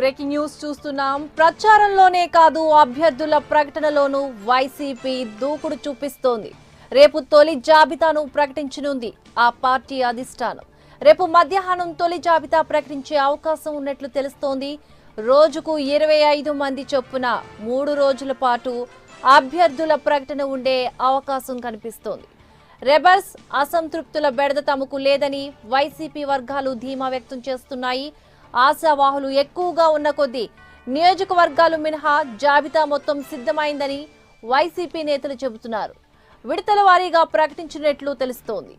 Breaking news చూస్తున్నాం. ప్రచారంలోనే కాదు అభ్యర్థుల ప్రకటనలోనూ వైసీపీ దూకుడు చూపిస్తోంది. రేపు తొలి జాబితాను ప్రకటించనుంది ఆ పార్టీ అధిష్టానం. రేపు మధ్యాహ్నం తొలి జాబితా ప్రకటించే అవకాశం ఉన్నట్లు తెలుస్తోంది. రోజుకు 25 మంది చొప్పున 3 రోజుల పాటు అభ్యర్థుల ప్రకటన ఉండే అవకాశం కనిపిస్తోంది. రెబల్స్ అసంతృప్తుల బెడద తమకు లేదని వైసీపీ వర్గాలు ధీమా వ్యక్తం చేస్తున్నాయి. ఆశావాహులు ఎక్కువగా ఉన్న కొద్దీ నియోజకవర్గాలు మినహా జాబితా మొత్తం సిద్ధమైందని వైసీపీ నేతలు చెబుతున్నారు. విడతల వారీగా ప్రకటించినట్లు తెలుస్తోంది.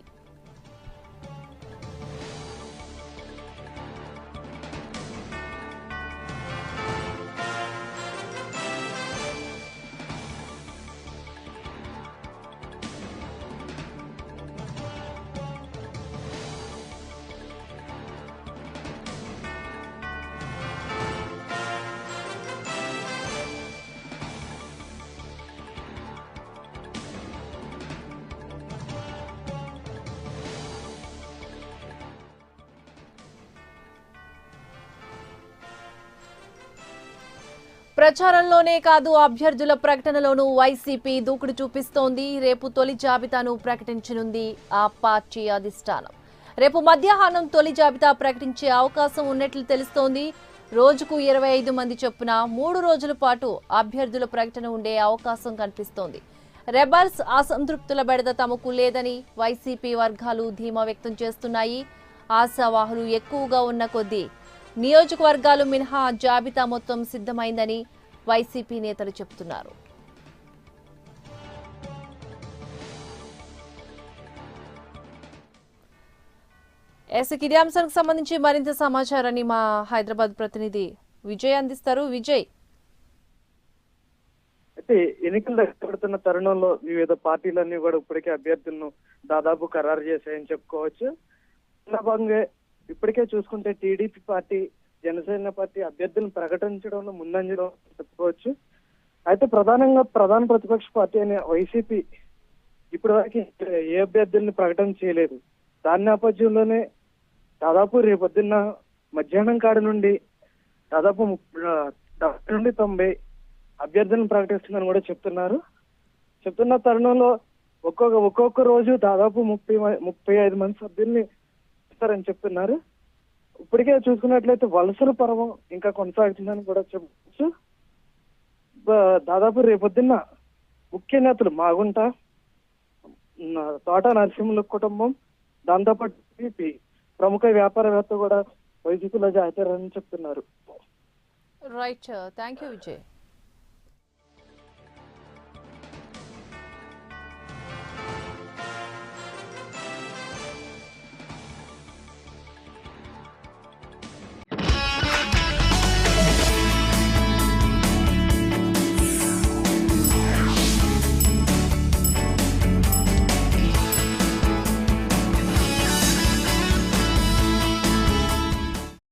ప్రచారంలోనే కాదు అభ్యర్థుల ప్రకటనలోనూ వైసీపీ దూకుడు చూపిస్తోంది. రేపు తొలి జాబితాను ప్రకటించనుంది ఆ పార్టీ అధిష్టానం. రేపు మధ్యాహ్నం తొలి జాబితా ప్రకటించే అవకాశం ఉన్నట్లు తెలుస్తోంది. రోజుకు 25 మంది చొప్పున 3 రోజుల పాటు అభ్యర్థుల ప్రకటన ఉండే అవకాశం కనిపిస్తోంది. రెబల్స్ అసంతృప్తుల బెడద తమకు లేదని వైసీపీ వర్గాలు ధీమా వ్యక్తం చేస్తున్నాయి. ఆశావాహులు ఎక్కువగా ఉన్న కొద్దీ నియోజకవర్గాలు మినహా జాబితా మొత్తం సిద్ధమైందని వైసీపీ నేతలు చెబుతున్నారు. ఇదే అంశానికి సంబంధించి మరింత సమాచారాన్ని మా హైదరాబాద్ ప్రతినిధి విజయ్ అందిస్తారు. విజయ్, అయితే ఎన్నికలు దగ్గరపడుతున్న తరుణంలో వివిధ పార్టీలన్నీ కూడా ఇప్పటికే అభ్యర్థులను దాదాపు ఖరారు చేశాయని చెప్పుకోవచ్చు. భాగంగా ఇప్పటికే చూసుకుంటే టీడీపీ పార్టీ, జనసేన పార్టీ అభ్యర్థులను ప్రకటించడంలో ముందంజలో చెప్పుకోవచ్చు. అయితే ప్రధాన ప్రతిపక్ష పార్టీ అనే వైసీపీ ఇప్పటి వరకు ఏ అభ్యర్థుల్ని ప్రకటన చేయలేదు. దాని నేపథ్యంలోనే దాదాపు రేపొద్దున్న మధ్యాహ్నం కాడ నుండి దాదాపు 70 నుండి 90 అభ్యర్థులను ప్రకటిస్తుందని కూడా చెప్తున్న తరుణంలో ఒక్కొక్క రోజు దాదాపు 35 మంది సభ్యుల్ని ఇస్తారని చెప్తున్నారు. ఇప్పటికే చూసుకున్నట్లయితే వలసల పర్వం ఇంకా కొనసాగుతుందని కూడా చెప్పచ్చు. దాదాపు రేపొద్దున్న ముఖ్య నేతలు మాగుంట, తోట నరసింహుల కుటుంబం, దాంతోపాటు టీడీపీ ప్రముఖ వ్యాపారవేత్త కూడా వైసీపీలో జాయితారని చెప్తున్నారు. Right, thank you Vijay.